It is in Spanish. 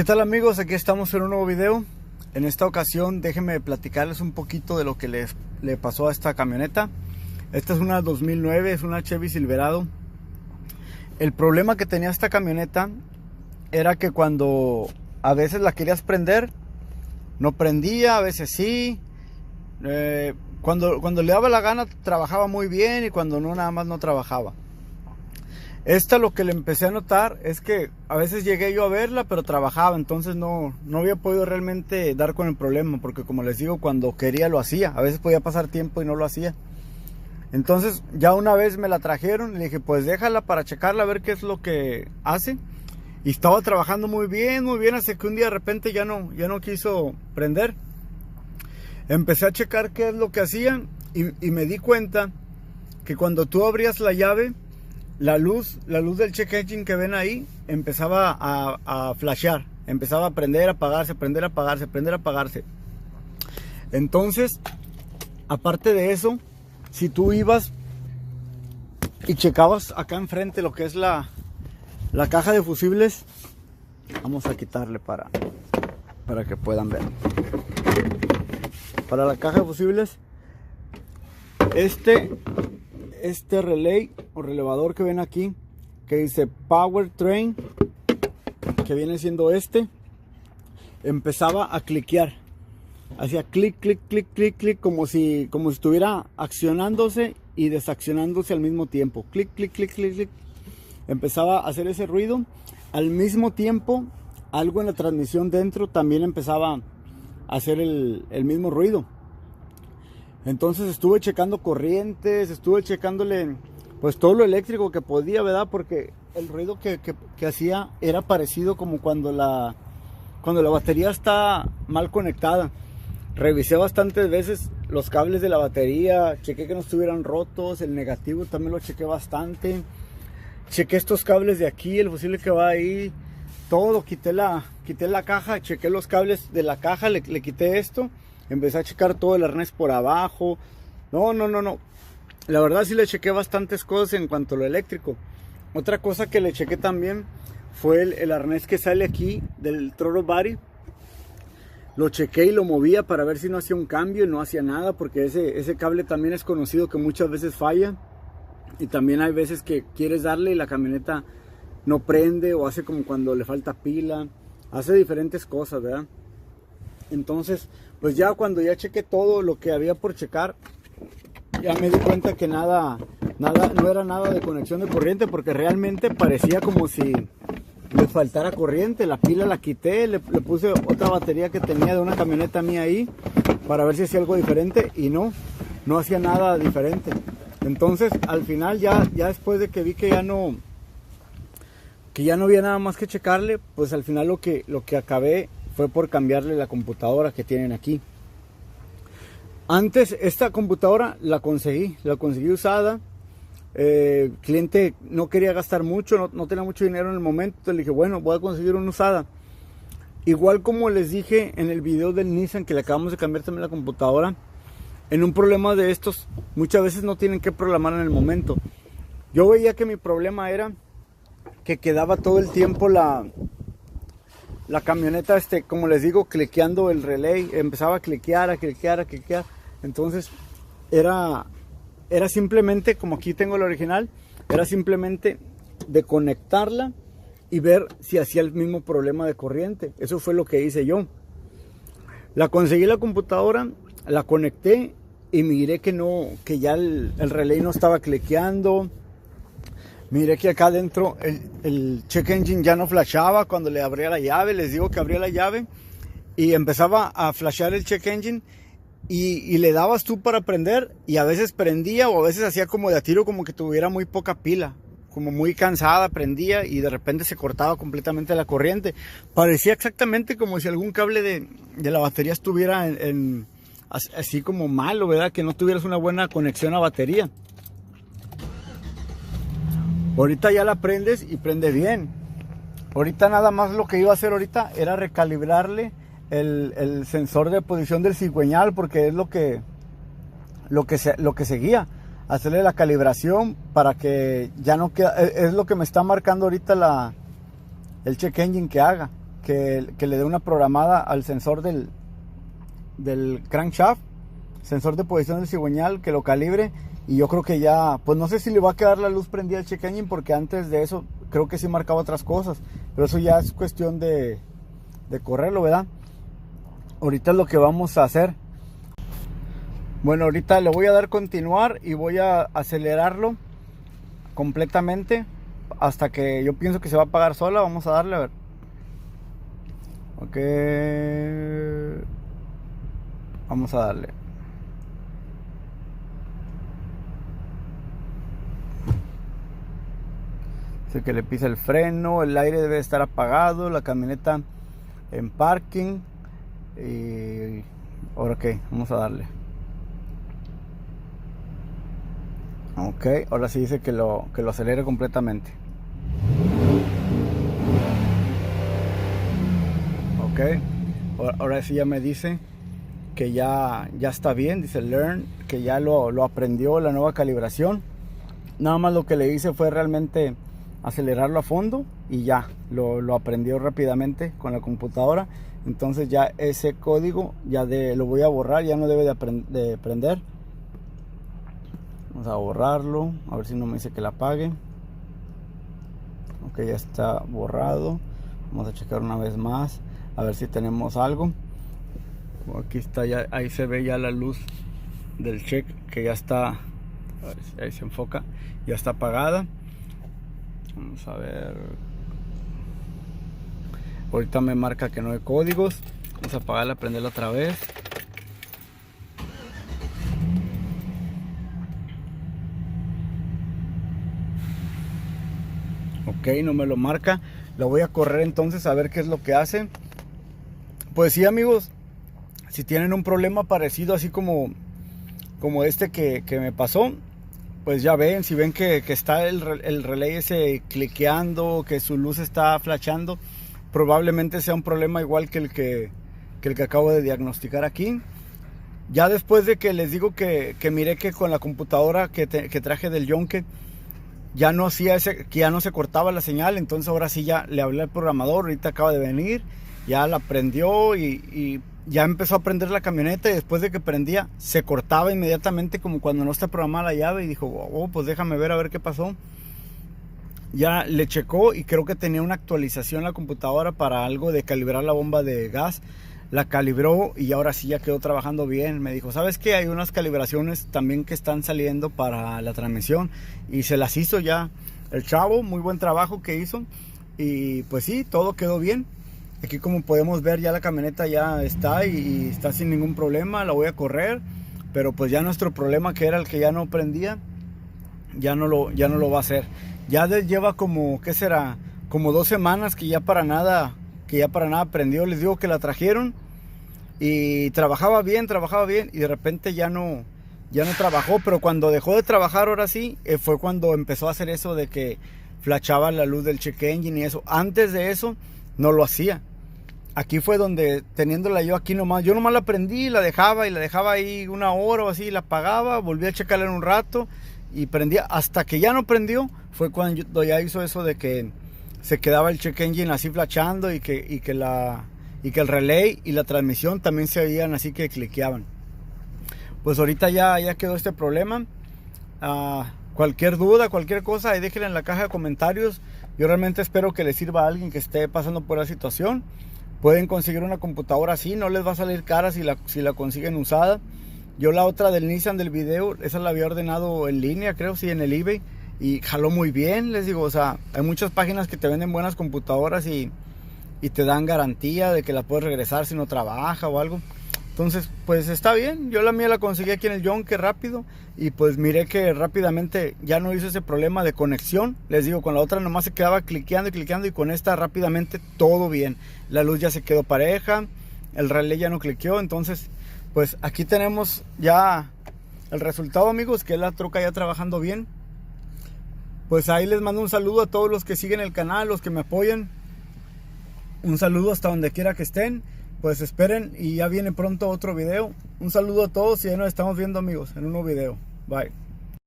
¿Qué tal amigos? Aquí estamos en un nuevo video. En esta ocasión déjenme platicarles un poquito de lo que le pasó a esta camioneta. Esta es una 2009, es una Chevy Silverado. El problema que tenía esta camioneta era que cuando a veces la querías prender, no prendía, a veces sí. Cuando le daba la gana trabajaba muy bien y cuando no, nada más no trabajaba. Esta, lo que le empecé a notar es que a veces llegué yo a verla, pero trabajaba, entonces no había podido realmente dar con el problema, porque como les digo, cuando quería lo hacía, a veces podía pasar tiempo y no lo hacía. Entonces ya una vez me la trajeron y le dije, pues déjala para checarla a ver qué es lo que hace. Y estaba trabajando muy bien, hasta que un día de repente ya no quiso prender. Empecé a checar qué es lo que hacía y me di cuenta que cuando tú abrías la llave, la luz del check engine que ven ahí empezaba a flashear, empezaba a prender, a apagarse, prender, a apagarse, prender, a apagarse. Entonces, aparte de eso, si tú ibas y checabas acá enfrente lo que es la caja de fusibles, vamos a quitarle para que puedan ver. Para la caja de fusibles, este relay o relevador que ven aquí, que dice Powertrain, que viene siendo empezaba a cliquear, hacía clic, clic, clic, clic, clic, como si estuviera accionándose y desaccionándose al mismo tiempo. Clic, clic, clic, clic, clic. Empezaba a hacer ese ruido. Al mismo tiempo, algo en la transmisión dentro también empezaba a hacer el mismo ruido. Entonces estuve checando corrientes, estuve checándole pues todo lo eléctrico que podía, ¿verdad? Porque el ruido que hacía era parecido como cuando la batería está mal conectada. Revisé bastantes veces los cables de la batería, chequé que no estuvieran rotos, el negativo también lo chequé bastante. Chequé estos cables de aquí, el fusible que va ahí, todo, quité la caja, chequé los cables de la caja, le quité esto. Empecé a checar todo el arnés por abajo. No. La verdad sí le chequé bastantes cosas en cuanto a lo eléctrico. Otra cosa que le chequé también fue el arnés que sale aquí del throttle body. Lo chequé y lo movía para ver si no hacía un cambio y no hacía nada, porque ese cable también es conocido que muchas veces falla. Y también hay veces que quieres darle y la camioneta no prende o hace como cuando le falta pila. Hace diferentes cosas, ¿verdad? Entonces, pues ya cuando ya chequé todo lo que había por checar, ya me di cuenta que no era nada de conexión de corriente, porque realmente parecía como si le faltara corriente. La pila la quité, le puse otra batería que tenía de una camioneta mía ahí para ver si hacía algo diferente y no hacía nada diferente. Entonces, al final ya después de que vi que ya no había nada más que checarle, pues al final lo que acabé fue por cambiarle la computadora que tienen aquí. Antes esta computadora la conseguí usada. El cliente no quería gastar mucho, no tenía mucho dinero en el momento, entonces le dije, bueno, voy a conseguir una usada. Igual como les dije en el video del Nissan, que le acabamos de cambiar también la computadora, en un problema de estos muchas veces no tienen que programar en el momento. Yo veía que mi problema era que quedaba todo el tiempo la camioneta, como les digo, cliqueando el relay, empezaba a cliquear. Entonces era simplemente, como aquí tengo el original, era simplemente de conectarla y ver si hacía el mismo problema de corriente. Eso fue lo que hice yo. La conseguí la computadora, la conecté y miré que ya el relay no estaba cliqueando. Miré que acá adentro el check engine ya no flashaba cuando le abría la llave. Les digo que abría la llave y empezaba a flashear el check engine y le dabas tú para prender y a veces prendía o a veces hacía como de a tiro, como que tuviera muy poca pila, como muy cansada, prendía y de repente se cortaba completamente la corriente. Parecía exactamente como si algún cable de la batería estuviera así como malo, ¿verdad? Que no tuvieras una buena conexión a batería. Ahorita ya la prendes y prende bien. Ahorita nada más lo que iba a hacer ahorita era recalibrarle el sensor de posición del cigüeñal, porque es lo que seguía. Hacerle la calibración para que ya no quede, es lo que me está marcando ahorita el check engine que haga. que le dé una programada al sensor del crankshaft, sensor de posición del cigüeñal, que lo calibre. Y yo creo que ya, pues no sé si le va a quedar la luz prendida al check engine, porque antes de eso creo que sí marcaba otras cosas, pero eso ya es cuestión de correrlo, ¿verdad? Ahorita es lo que vamos a hacer. Bueno, ahorita le voy a dar continuar y voy a acelerarlo completamente hasta que yo pienso que se va a apagar sola. Vamos a darle, a ver. Ok, vamos a darle. Sé que le pisa el freno, el aire debe estar apagado, la camioneta en parking. Y ahora ok, vamos a darle. Ok, ahora sí dice que lo acelere completamente. Ok, ahora sí ya me dice que ya está bien, dice learn, que ya lo aprendió la nueva calibración. Nada más lo que le hice fue realmente acelerarlo a fondo y ya lo aprendió rápidamente con la computadora. Entonces ya ese código ya lo voy a borrar, ya no debe de prender. Vamos a borrarlo, a ver si no me dice que la apague. Ok, ya está borrado. Vamos a checar una vez más a ver si tenemos algo. Aquí está, ya ahí se ve ya la luz del check, que ya está, a ver si ahí se enfoca, ya está apagada. Vamos a ver, ahorita me marca que no hay códigos. Vamos a apagarla, prenderla otra vez. Ok, no me lo marca. La voy a correr entonces a ver qué es lo que hace. Pues sí, amigos, si tienen un problema parecido así como este que me pasó, pues ya ven, si ven que está el relay ese cliqueando, que su luz está flashando, probablemente sea un problema igual que el que acabo de diagnosticar aquí. Ya después de que les digo que miré que con la computadora que traje del Yonke ya no hacía que ya no se cortaba la señal, entonces ahora sí ya le hablé al programador, ahorita acaba de venir, ya la prendió y ya empezó a prender la camioneta, y después de que prendía se cortaba inmediatamente como cuando no está programada la llave, y dijo, oh, pues déjame ver a ver qué pasó. Ya le checó y creo que tenía una actualización la computadora para algo de calibrar la bomba de gas. La calibró y ahora sí ya quedó trabajando bien. Me dijo, ¿sabes qué? Hay unas calibraciones también que están saliendo para la transmisión, y se las hizo ya el chavo. Muy buen trabajo que hizo, y pues sí, todo quedó bien. Aquí, como podemos ver, ya la camioneta ya está y está sin ningún problema. La voy a correr, pero pues ya nuestro problema, que era el que ya no prendía, ya no lo va a hacer. Ya lleva como, ¿qué será? Como 2 semanas que ya para nada prendió. Les digo que la trajeron y trabajaba bien, y de repente ya no trabajó. Pero cuando dejó de trabajar, ahora sí, fue cuando empezó a hacer eso de que flashaba la luz del check engine y eso. Antes de eso no lo hacía. Aquí fue donde, teniéndola yo aquí nomás, yo nomás la prendí, la dejaba ahí 1 hora o así, la apagaba, volví a checarla en un rato y prendía. Hasta que ya no prendió fue cuando ya hizo eso de que se quedaba el check engine así flashando, y que el relay y la transmisión también se veían así que cliqueaban. Pues ahorita ya quedó este problema. Cualquier duda, cualquier cosa, ahí déjenla en la caja de comentarios. Yo realmente espero que les sirva a alguien que esté pasando por la situación. Pueden conseguir una computadora así, no les va a salir cara si la consiguen usada. Yo la otra del Nissan del video, esa la había ordenado en línea, creo, sí, en el eBay, y jaló muy bien. Les digo, o sea, hay muchas páginas que te venden buenas computadoras y te dan garantía de que la puedes regresar si no trabaja o algo. Entonces, pues está bien. Yo la mía la conseguí aquí en el Yonke rápido, y pues miré que rápidamente ya no hizo ese problema de conexión. Les digo, con la otra nomás se quedaba cliqueando, y con esta rápidamente todo bien. La luz ya se quedó pareja, el relé ya no cliqueó. Entonces, pues aquí tenemos ya el resultado, amigos, que la troca ya trabajando bien. Pues ahí les mando un saludo a todos los que siguen el canal, los que me apoyan. Un saludo hasta donde quiera que estén. Pues esperen y ya viene pronto otro video. Un saludo a todos y ya nos estamos viendo, amigos, en un nuevo video. Bye.